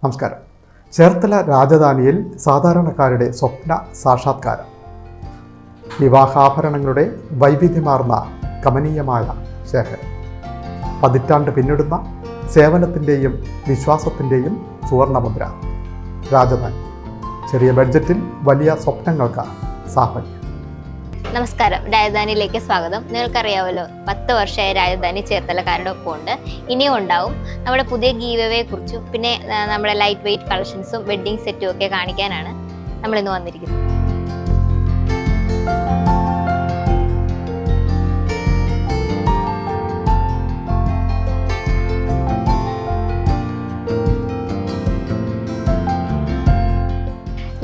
നമസ്കാരം. ചേർത്തല രാജധാനിയിൽ സാധാരണക്കാരുടെ സ്വപ്ന സാക്ഷാത്കാരം. വിവാഹാഭരണങ്ങളുടെ വൈവിധ്യമാർന്ന കമനീയമായ ശേഖരം. പതിറ്റാണ്ട് പിന്നിടുന്ന സേവനത്തിൻ്റെയും വിശ്വാസത്തിൻ്റെയും സുവർണമുദ്ര. രാജധാനി. ചെറിയ ബഡ്ജറ്റിൽ വലിയ സ്വപ്നങ്ങൾക്ക് സാഫല്യം. നമസ്കാരം, രാജധാനിയിലേക്ക് സ്വാഗതം. നിങ്ങൾക്കറിയാമല്ലോ, 10 വർഷമായി രാജധാനി ചേർത്തലക്കാരുടെ ഒപ്പം ഉണ്ട്. ഇനിയും ഉണ്ടാവും. നമ്മുടെ പുതിയ ഗീവവയെ കുറിച്ചും പിന്നെ നമ്മുടെ ലൈറ്റ് വെയിറ്റ് കളക്ഷൻസും വെഡ്ഡിംഗ് സെറ്റും ഒക്കെ കാണിക്കാനാണ് നമ്മൾ ഇന്ന് വന്നിരിക്കുന്നത്.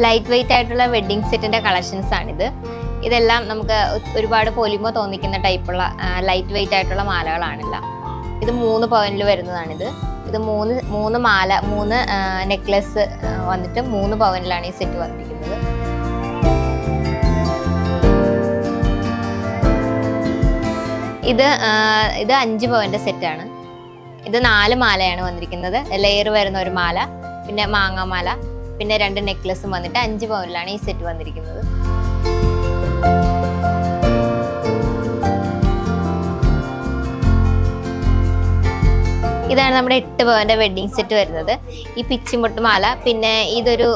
ലൈറ്റ് വെയിറ്റ് ആയിട്ടുള്ള വെഡ്ഡിംഗ് സെറ്റിന്റെ കളക്ഷൻസ് ആണിത്. ഇതെല്ലാം നമുക്ക് ഒരുപാട് പൊലിമ തോന്നിക്കുന്ന ടൈപ്പുള്ള ലൈറ്റ് വെയിറ്റ് ആയിട്ടുള്ള മാലകളാണില്ല. ഇത് 3 പവനിൽ വരുന്നതാണിത്. ഇത് മൂന്ന് മാല, 3 നെക്ലസ് വന്നിട്ട് 3 പവനിലാണ് ഈ സെറ്റ് വന്നിരിക്കുന്നത്. ഇത് 5 പവന്റെ സെറ്റാണ്. ഇത് 4 മാലയാണ് വന്നിരിക്കുന്നത്. ലെയർ വരുന്ന ഒരു മാല, പിന്നെ മാങ്ങാമാല, പിന്നെ 2 നെക്ലസും വന്നിട്ട് 5 പവനിലാണ് ഈ സെറ്റ് വന്നിരിക്കുന്നത്. ഇതാണ് നമ്മുടെ 8 പവന്റെ വെഡ്ഡിംഗ് സെറ്റ് വരുന്നത്. ഈ പിച്ചിമുട്ട് മാല, പിന്നെ ഇതൊരു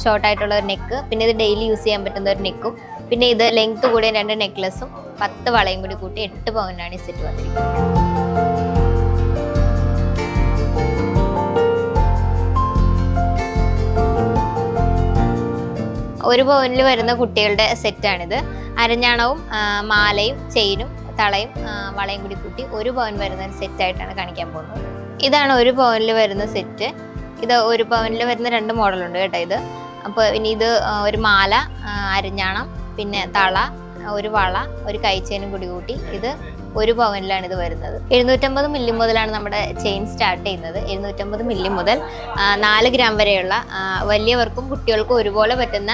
ഷോർട്ടായിട്ടുള്ള ഒരു നെക്ക്, പിന്നെ ഇത് ഡെയിലി യൂസ് ചെയ്യാൻ പറ്റുന്ന ഒരു നെക്കും, പിന്നെ ഇത് ലെങ്ത് കൂടിയ 2 നെക്ലസും 10 വളയും കൂടി കൂട്ടി 8 പവനാണ് ഈ സെറ്റ് വന്നിരിക്കുന്നത്. ഒരു പവനിൽ വരുന്ന കുട്ടികളുടെ സെറ്റാണിത്. അരഞ്ഞാണവും മാലയും ചെയിനും തളയും വളയും കൂടി കൂട്ടി 1 പവൻ വരുന്ന ഒരു സെറ്റായിട്ടാണ് കാണിക്കാൻ പോകുന്നത്. ഇതാണ് 1 പവനിൽ വരുന്ന സെറ്റ്. ഇത് 1 പവനിൽ വരുന്ന 2 മോഡലുണ്ട് കേട്ടോ ഇത്. അപ്പോൾ ഇനി ഇത് ഒരു മാല, അരഞ്ഞാണം, പിന്നെ തള, ഒരു വള, ഒരു കൈച്ചെയിനും കൂടി കൂട്ടി ഇത് 1 പവനിലാണ് ഇത് വരുന്നത്. 750 മില്ലി മുതലാണ് നമ്മുടെ ചെയിൻ സ്റ്റാർട്ട് ചെയ്യുന്നത്. 750 മില്ലി മുതൽ 4 ഗ്രാം വരെയുള്ള വലിയവർക്കും കുട്ടികൾക്കും ഒരുപോലെ പറ്റുന്ന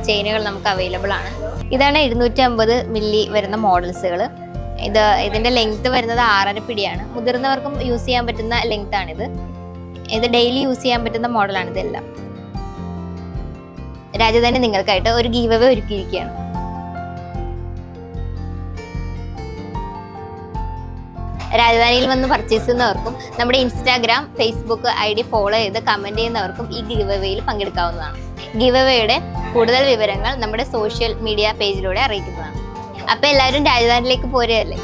ചെയിനുകൾ നമുക്ക് അവൈലബിൾ ആണ്. ഇതാണ് 750 മില്ലി വരുന്ന മോഡൽസുകൾ. ഇതിന്റെ ലെങ്ത് വരുന്നത് 6.5 പിടിയാണ്. മുതിർന്നവർക്കും യൂസ് ചെയ്യാൻ പറ്റുന്ന ലെങ്ത് ആണിത്. ഇത് ഡെയിലി യൂസ് ചെയ്യാൻ പറ്റുന്ന മോഡലാണ് ഇതെല്ലാം. രാജധാനി നിങ്ങൾക്കായിട്ട് ഒരു ഗീവ് അവേ ഒരുക്കിയിരിക്കുകയാണ്. രാജധാനിയിൽ വന്ന് പർച്ചേസ് ചെയ്യുന്നവർക്കും നമ്മുടെ ഇൻസ്റ്റാഗ്രാം, ഫേസ്ബുക്ക് ID ഫോളോ ചെയ്ത് കമന്റ് ചെയ്യുന്നവർക്കും ഈ ഗീവ് അവേയിൽ പങ്കെടുക്കാവുന്നതാണ്. ഗീവ് അവേയുടെ കൂടുതൽ വിവരങ്ങൾ നമ്മുടെ സോഷ്യൽ മീഡിയ പേജിലൂടെ അറിയിക്കുന്നതാണ്. അപ്പൊ എല്ലാവരും രാജധാനിയിലേക്ക് പോരുകയല്ലേ.